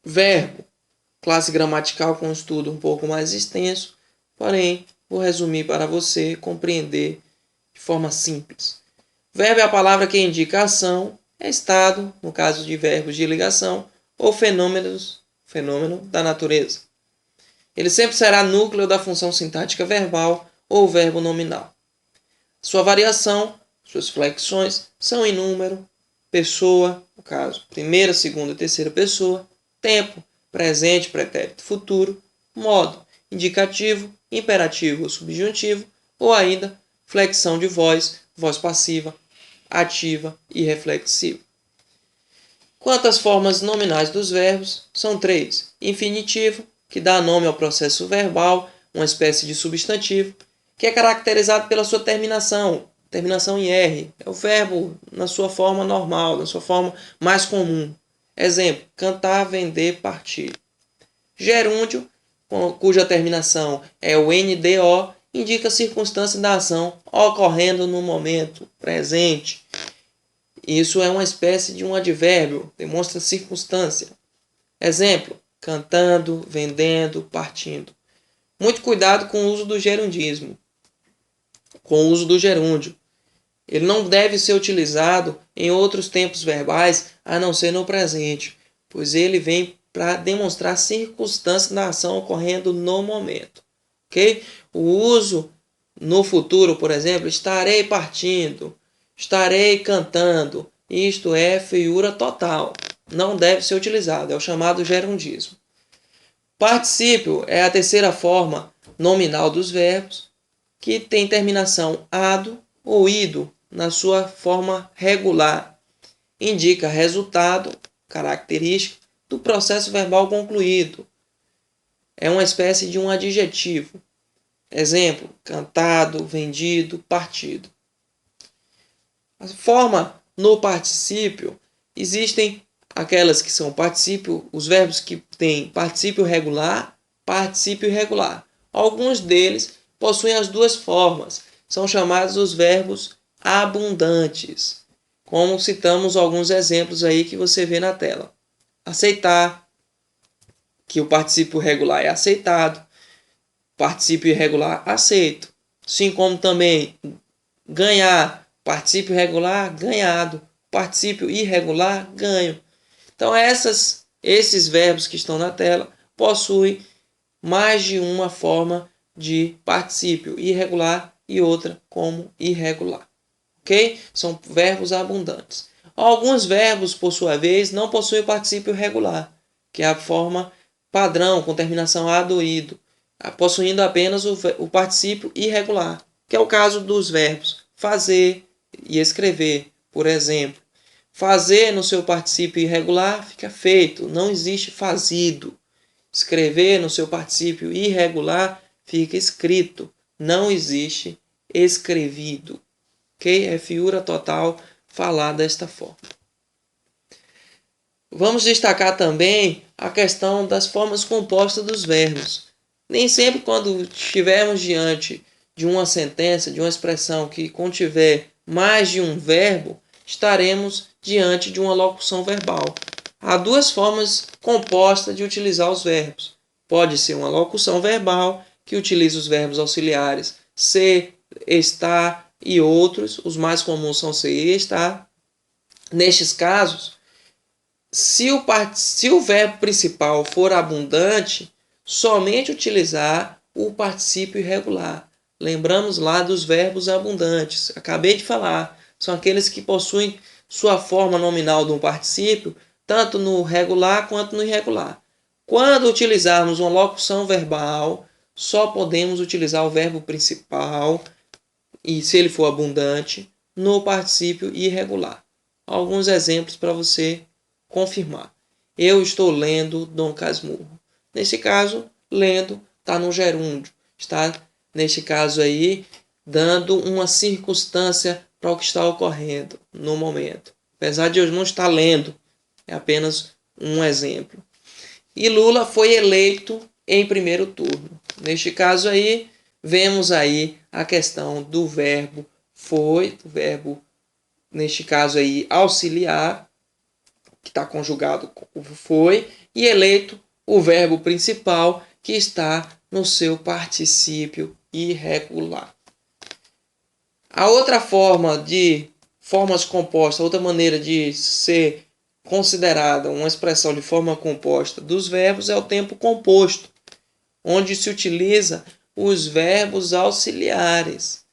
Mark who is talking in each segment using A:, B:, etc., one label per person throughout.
A: Verbo, classe gramatical com estudo um pouco mais extenso, porém vou resumir para você compreender de forma simples. Verbo é a palavra que indica ação, estado, no caso de verbos de ligação, ou fenômeno da natureza. Ele sempre será núcleo da função sintática verbal ou verbo nominal. Sua variação, suas flexões, são em número, pessoa, no caso, primeira, segunda e terceira pessoa, tempo, presente, pretérito, futuro, modo, indicativo, imperativo ou subjuntivo, ou ainda flexão de voz, voz passiva, ativa e reflexiva. Quanto às formas nominais dos verbos, são três. Infinitivo, que dá nome ao processo verbal, uma espécie de substantivo, que é caracterizado pela sua terminação em R. É o verbo na sua forma normal, na sua forma mais comum. Exemplo, cantar, vender, partir. Gerúndio, cuja terminação é o NDO, indica a circunstância da ação ocorrendo no momento presente. Isso é uma espécie de um advérbio, demonstra circunstância. Exemplo, cantando, vendendo, partindo. Muito cuidado com o uso do gerundismo, com o uso do gerúndio. Ele não deve ser utilizado em outros tempos verbais, a não ser no presente, pois ele vem para demonstrar a circunstância da ação ocorrendo no momento. Okay? O uso no futuro, por exemplo, estarei partindo, estarei cantando. Isto é feiura total. Não deve ser utilizado. É o chamado gerundismo. Particípio é a terceira forma nominal dos verbos, que tem terminação ado ou ido na sua forma regular. Indica resultado, característica do processo verbal concluído. É uma espécie de um adjetivo. Exemplo, cantado, vendido, partido. A forma no particípio, existem aquelas que são particípio, os verbos que têm particípio regular, particípio irregular. Alguns deles possuem as duas formas, são chamados os verbos abundantes, como citamos alguns exemplos aí que você vê na tela. Aceitar, que o particípio regular é aceitado, particípio irregular aceito, assim como também ganhar, particípio regular ganhado, particípio irregular ganho. Então esses verbos que estão na tela possuem mais de uma forma de particípio irregular e outra como irregular. Ok? São verbos abundantes. Alguns verbos, por sua vez, não possuem particípio regular, que é a forma padrão com terminação ado ou ido, possuindo apenas o particípio irregular, que é o caso dos verbos fazer e escrever, por exemplo. Fazer no seu particípio irregular fica feito, não existe fazido. Escrever no seu particípio irregular fica escrito, não existe escrevido. Ok? É feiura total falar desta forma. Vamos destacar também a questão das formas compostas dos verbos. Nem sempre quando estivermos diante de uma sentença, de uma expressão que contiver mais de um verbo, estaremos diante de uma locução verbal. Há duas formas compostas de utilizar os verbos. Pode ser uma locução verbal, que utiliza os verbos auxiliares ser, estar e outros. Os mais comuns são ser e estar. Nestes casos, se o verbo principal for abundante, somente utilizar o particípio irregular. Lembramos lá dos verbos abundantes. Acabei de falar. São aqueles que possuem sua forma nominal do particípio, tanto no regular quanto no irregular. Quando utilizarmos uma locução verbal, só podemos utilizar o verbo principal, e se ele for abundante, no particípio irregular. Alguns exemplos para você confirmar. Eu estou lendo Dom Casmurro. Nesse caso, lendo está no gerúndio. Está, neste caso aí, dando uma circunstância para o que está ocorrendo no momento. Apesar de eu não estar lendo, é apenas um exemplo. E Lula foi eleito em primeiro turno. Neste caso aí, vemos aí a questão do verbo foi, o verbo, neste caso aí, auxiliar, que está conjugado com o foi, e eleito, o verbo principal, que está no seu particípio irregular. A outra forma de formas compostas, outra maneira de ser considerada uma expressão de forma composta dos verbos é o tempo composto, onde se utiliza os verbos auxiliares,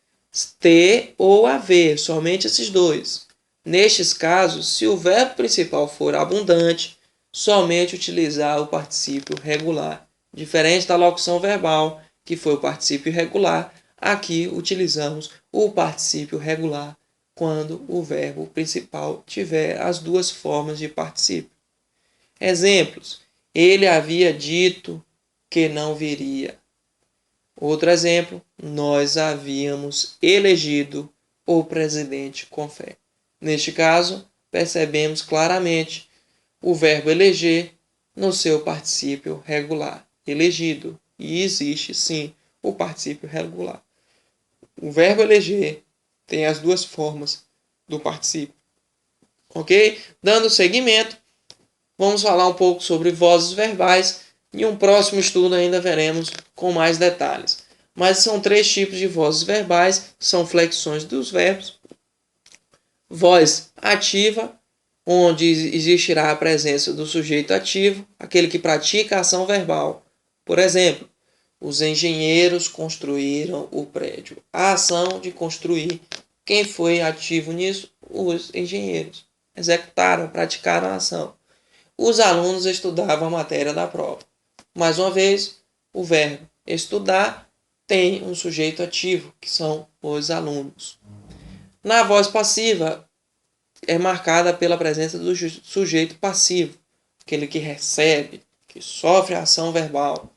A: ter ou haver, somente esses dois. Nestes casos, se o verbo principal for abundante, somente utilizar o particípio regular. Diferente da locução verbal, que foi o particípio irregular, aqui utilizamos o particípio regular quando o verbo principal tiver as duas formas de particípio. Exemplos: ele havia dito que não viria. Outro exemplo: nós havíamos elegido o presidente com fé. Neste caso, percebemos claramente o verbo eleger no seu particípio regular, elegido. E existe, sim, o particípio regular. O verbo eleger tem as duas formas do particípio. Ok? Dando seguimento, vamos falar um pouco sobre vozes verbais. Em um próximo estudo ainda veremos com mais detalhes. Mas são 3 tipos de vozes verbais, são flexões dos verbos. Voz ativa, onde existirá a presença do sujeito ativo, aquele que pratica a ação verbal. Por exemplo, os engenheiros construíram o prédio. A ação de construir, quem foi ativo nisso? Os engenheiros. Executaram, praticaram a ação. Os alunos estudavam a matéria da prova. Mais uma vez, o verbo estudar tem um sujeito ativo, que são os alunos. Na voz passiva, é marcada pela presença do sujeito passivo, aquele que recebe, que sofre a ação verbal.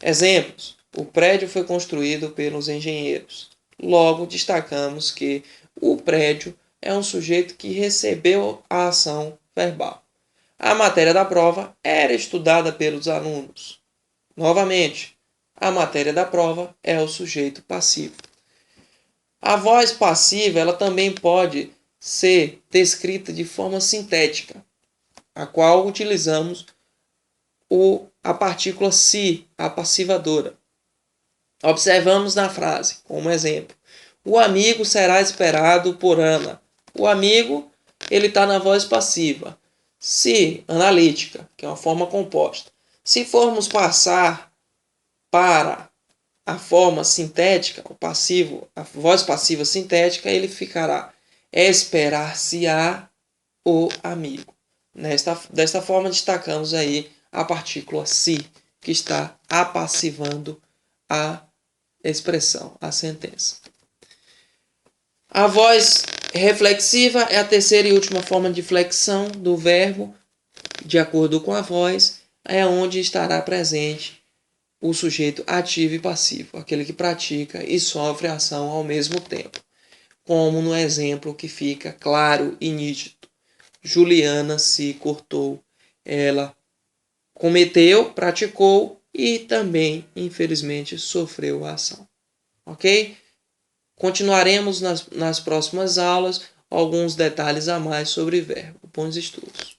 A: Exemplos: o prédio foi construído pelos engenheiros. Logo, destacamos que o prédio é um sujeito que recebeu a ação verbal. A matéria da prova era estudada pelos alunos. Novamente, a matéria da prova é o sujeito passivo. A voz passiva ela também pode ser descrita de forma sintética, a qual utilizamos a partícula se, a passivadora. Observamos na frase, como exemplo: o amigo será esperado por Ana. O amigo ele está na voz passiva. Se, analítica, que é uma forma composta. Se formos passar para a forma sintética, o passivo, a voz passiva sintética, ele ficará: esperar-se-á o amigo. Desta forma, destacamos aí a partícula se, que está apassivando a expressão, a sentença. A voz reflexiva é a terceira e última forma de flexão do verbo, de acordo com a voz, é onde estará presente o sujeito ativo e passivo, aquele que pratica e sofre a ação ao mesmo tempo, como no exemplo que fica claro e nítido. Juliana se cortou, ela cometeu, praticou e também, infelizmente, sofreu a ação. Ok? Continuaremos nas próximas aulas alguns detalhes a mais sobre verbo. Bons estudos.